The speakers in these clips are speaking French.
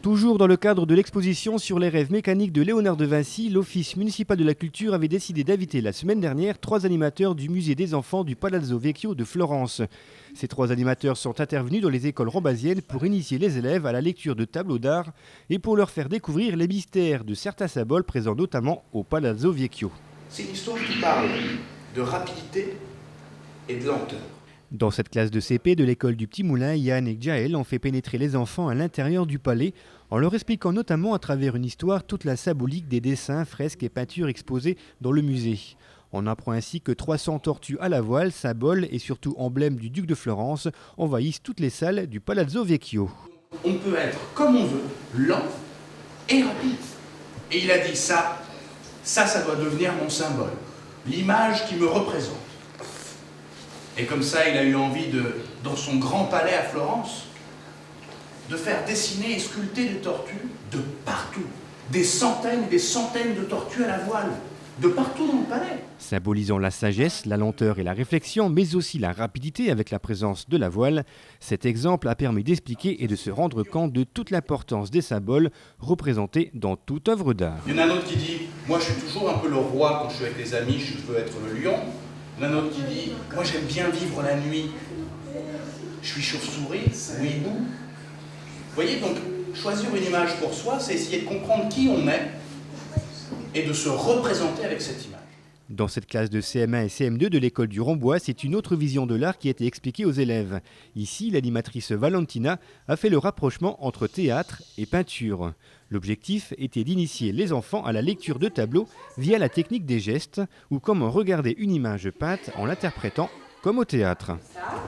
Toujours dans le cadre de l'exposition sur les rêves mécaniques de Léonard de Vinci, l'Office municipal de la culture avait décidé d'inviter la semaine dernière 3 animateurs du musée des enfants du Palazzo Vecchio de Florence. Ces 3 animateurs sont intervenus dans les écoles rambasiennes pour initier les élèves à la lecture de tableaux d'art et pour leur faire découvrir les mystères de certains symboles présents notamment au Palazzo Vecchio. C'est une histoire qui parle de rapidité et de lenteur. Dans cette classe de CP de l'école du Petit Moulin, Yann et Jaël ont fait pénétrer les enfants à l'intérieur du palais en leur expliquant notamment à travers une histoire toute la symbolique des dessins, fresques et peintures exposés dans le musée. On apprend ainsi que 300 tortues à la voile, symboles et surtout emblèmes du duc de Florence, envahissent toutes les salles du Palazzo Vecchio. On peut être comme on veut, lent et rapide. Et il a dit ça doit devenir mon symbole, l'image qui me représente. Et comme ça, il a eu envie dans son grand palais à Florence, de faire dessiner et sculpter des tortues de partout. Des centaines et des centaines de tortues à la voile, de partout dans le palais. Symbolisant la sagesse, la lenteur et la réflexion, mais aussi la rapidité avec la présence de la voile, cet exemple a permis d'expliquer et de se rendre compte de toute l'importance des symboles représentés dans toute œuvre d'art. Il y en a un autre qui dit « Moi, je suis toujours un peu le roi quand je suis avec les amis, je veux être le lion. » Il y en a un autre qui dit « Moi, j'aime bien vivre la nuit. Je suis chauve-souris, oui, hibou. » Vous voyez, donc, choisir une image pour soi, c'est essayer de comprendre qui on est et de se représenter avec cette image. Dans cette classe de CM1 et CM2 de l'école du Rombois, c'est une autre vision de l'art qui a été expliquée aux élèves. Ici, l'animatrice Valentina a fait le rapprochement entre théâtre et peinture. L'objectif était d'initier les enfants à la lecture de tableaux via la technique des gestes ou comment regarder une image peinte en l'interprétant comme au théâtre. Ça,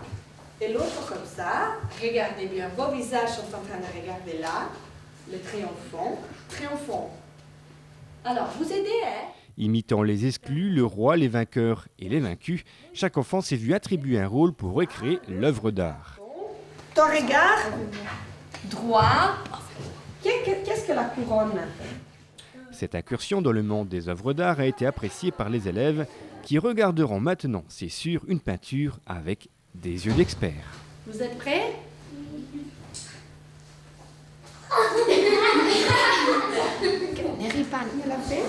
et l'autre comme ça. Regardez bien, vos visages sont en train de regarder là, le triomphant. Triomphant. Alors, vous aidez, hein? Imitant les exclus, le roi, les vainqueurs et les vaincus, chaque enfant s'est vu attribuer un rôle pour recréer l'œuvre d'art. Ton regard droit. Qu'est-ce que la couronne? Cette incursion dans le monde des œuvres d'art a été appréciée par les élèves qui regarderont maintenant, c'est sûr, une peinture avec des yeux d'experts. Vous êtes prêts? Ne ris pas, elle a fait.